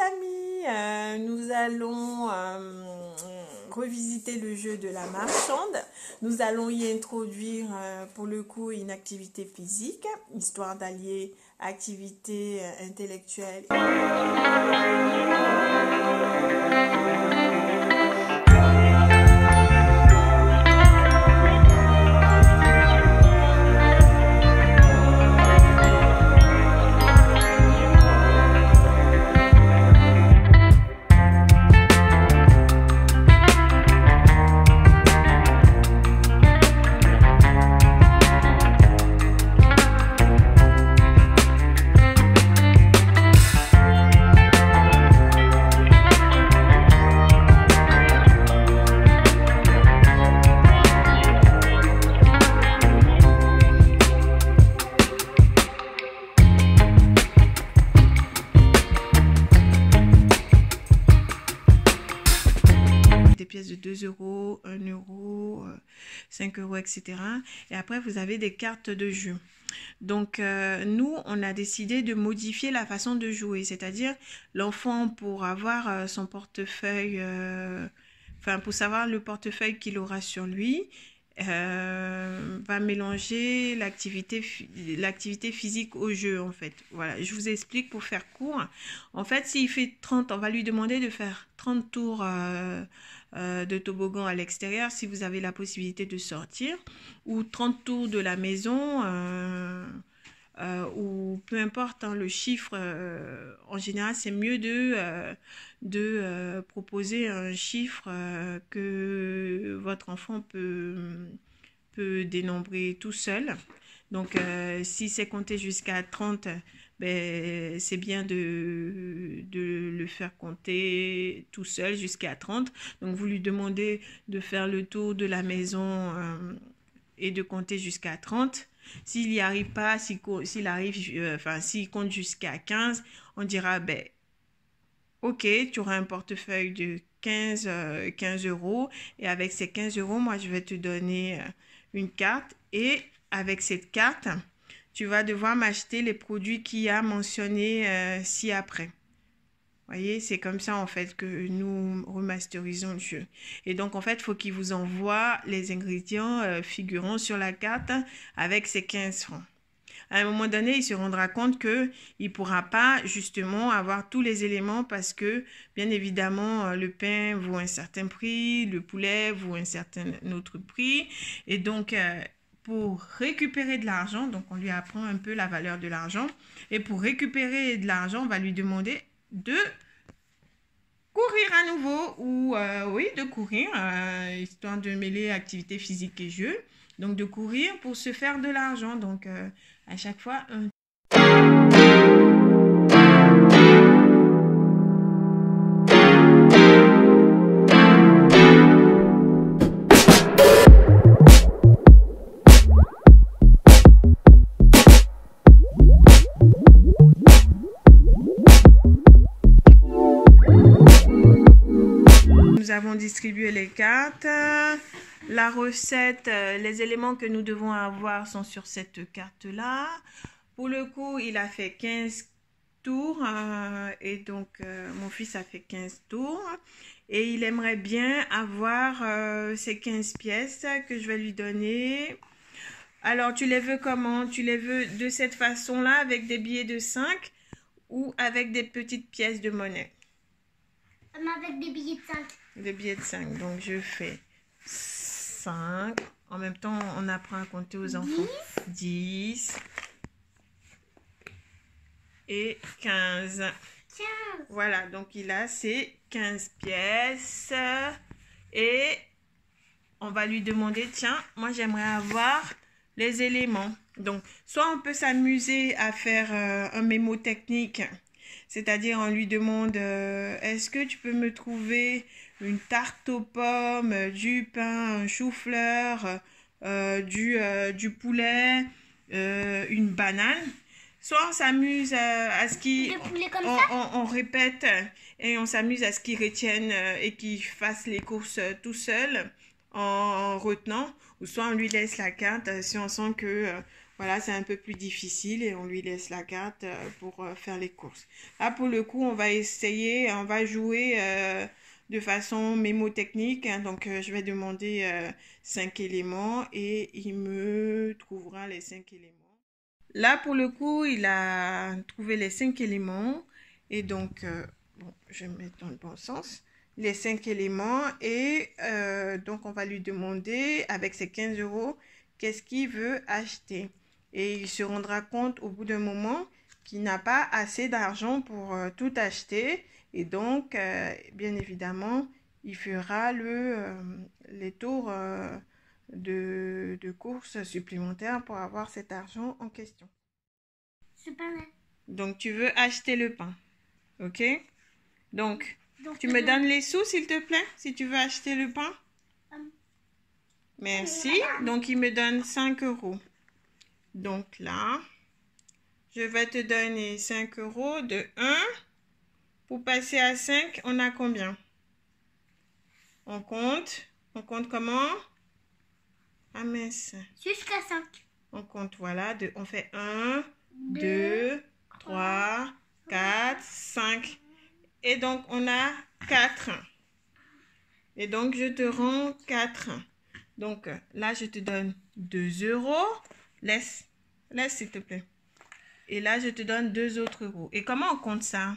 amis, nous allons revisiter le jeu de la marchande. Nous allons y introduire pour le coup une activité physique, histoire d'allier activité intellectuelle. Des pièces de 2 €, 1 €, 5 €, etc. Et après, vous avez des cartes de jeu. Donc, nous, on a décidé de modifier la façon de jouer. C'est-à-dire, l'enfant, pour avoir son portefeuille, pour savoir le portefeuille qu'il aura sur lui, va mélanger l'activité physique au jeu, en fait. Voilà, je vous explique pour faire court. En fait, s'il fait 30, on va lui demander de faire 30 tours de toboggan à l'extérieur si vous avez la possibilité de sortir, ou 30 tours de la maison, ou peu importe le chiffre. En général, c'est mieux de proposer un chiffre que votre enfant peut dénombrer tout seul. Donc, si c'est compté jusqu'à 30, ben, c'est bien de le faire compter tout seul jusqu'à 30. Donc, vous lui demandez de faire le tour de la maison et de compter jusqu'à 30. S'il n'y arrive pas, s'il compte jusqu'à 15, on dira, ben, ok, tu auras un portefeuille de 15 € et avec ces 15 €, moi, je vais te donner une carte et avec cette carte, tu vas devoir m'acheter les produits qu'il y a mentionnés ci-après. Voyez, c'est comme ça en fait que nous remasterisons le jeu. Et donc en fait, il faut qu'il vous envoie les ingrédients figurant sur la carte avec ces 15 francs. À un moment donné, il se rendra compte qu'il ne pourra pas justement avoir tous les éléments parce que, bien évidemment, le pain vaut un certain prix, le poulet vaut un certain autre prix. Et donc, pour récupérer de l'argent, donc on lui apprend un peu la valeur de l'argent. Et pour récupérer de l'argent, on va lui demander de courir à nouveau ou, oui, de courir, histoire de mêler activité physique et jeu. Donc, de courir pour se faire de l'argent. Donc, à chaque fois, nous avons distribué les cartes. La recette, les éléments que nous devons avoir sont sur cette carte-là. Pour le coup, il a fait 15 tours et donc mon fils a fait 15 tours. Et il aimerait bien avoir ces 15 pièces que je vais lui donner. Alors, tu les veux comment? Tu les veux de cette façon-là avec des billets de 5 ou avec des petites pièces de monnaie? Avec des billets de 5. Des billets de 5. Donc, je fais 5. En même temps, on apprend à compter aux enfants. 10 et 15. 15. Voilà, donc il a ses 15 pièces. Et on va lui demander, tiens, moi j'aimerais avoir les éléments. Donc, soit on peut s'amuser à faire un mémo technique. C'est-à-dire, on lui demande, est-ce que tu peux me trouver une tarte aux pommes, du pain, un chou-fleur, du poulet, une banane. Soit on s'amuse à ce qu'il... On répète et on s'amuse à ce qu'il retienne et qu'il fasse les courses tout seul en retenant. Ou soit on lui laisse la carte si on sent que voilà, c'est un peu plus difficile et on lui laisse la carte pour faire les courses. Là, pour le coup, on va essayer, on va jouer de façon mémotechnique. Hein, donc, je vais demander 5 éléments et il me trouvera les 5 éléments. Là, pour le coup, il a trouvé les 5 éléments. Et donc, bon, je vais mettre dans le bon sens. Les 5 éléments. Et donc, on va lui demander, avec ses 15 €, qu'est-ce qu'il veut acheter. Et il se rendra compte au bout d'un moment qu'il n'a pas assez d'argent pour tout acheter. Et donc, bien évidemment, il fera les tours de courses supplémentaires pour avoir cet argent en question. C'est pas mal. Donc, tu veux acheter le pain. OK? Donc, tu me maintenant- donnes les sous, s'il te plaît, si tu veux acheter le pain? Merci. Donc, il me donne 5 €. Donc, là, je vais te donner 5 € de 1. Pour passer à 5, on a combien? On compte. On compte comment? Ah mince. Jusqu'à 5. On compte, voilà. On fait 1, 2, 3, 4, 5. Et donc, on a 4. Et donc, je te rends 4. Donc, là, je te donne 2 €. Laisse, s'il te plaît. Et là, je te donne 2 autres euros. Et comment on compte ça?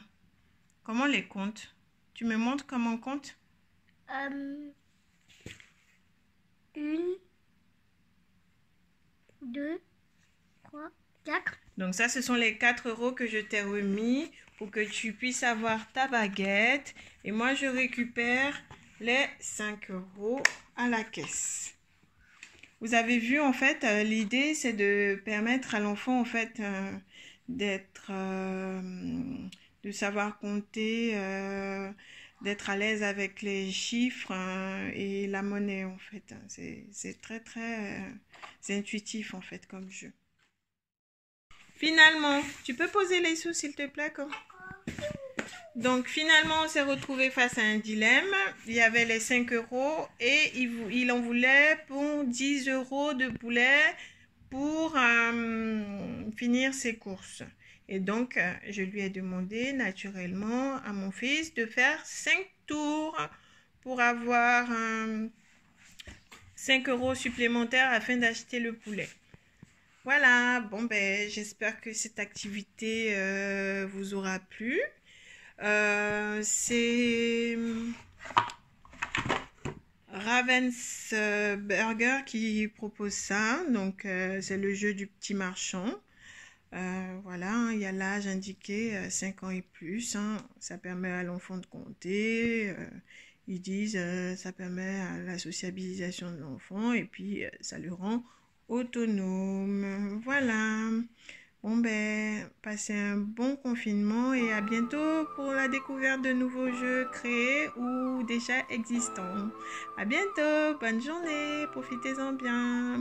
Comment on les compte? Tu me montres comment on compte? 1, 2, 3, 4. Donc ça, ce sont les 4 € que je t'ai remis pour que tu puisses avoir ta baguette. Et moi, je récupère les 5 € à la caisse. Vous avez vu, en fait, l'idée, c'est de permettre à l'enfant, en fait, de savoir compter, d'être à l'aise avec les chiffres et la monnaie, en fait. C'est très, très c'est intuitif, en fait, comme jeu. Finalement, tu peux poser les sous, s'il te plaît, comme... Donc, finalement, on s'est retrouvé face à un dilemme. Il y avait les 5 € et il en voulait pour 10 € de poulet pour finir ses courses. Et donc, je lui ai demandé naturellement à mon fils de faire 5 tours pour avoir 5 € supplémentaires afin d'acheter le poulet. Voilà, bon ben, j'espère que cette activité vous aura plu. C'est Ravensburger qui propose ça. Donc, c'est le jeu du petit marchand. Voilà, hein, il y a l'âge indiqué, 5 ans et plus. Hein, ça permet à l'enfant de compter. Ils disent ça permet à la sociabilisation de l'enfant et puis ça le rend autonome. Voilà. Bon ben, passez un bon confinement et à bientôt pour la découverte de nouveaux jeux créés ou déjà existants. À bientôt, bonne journée, profitez-en bien.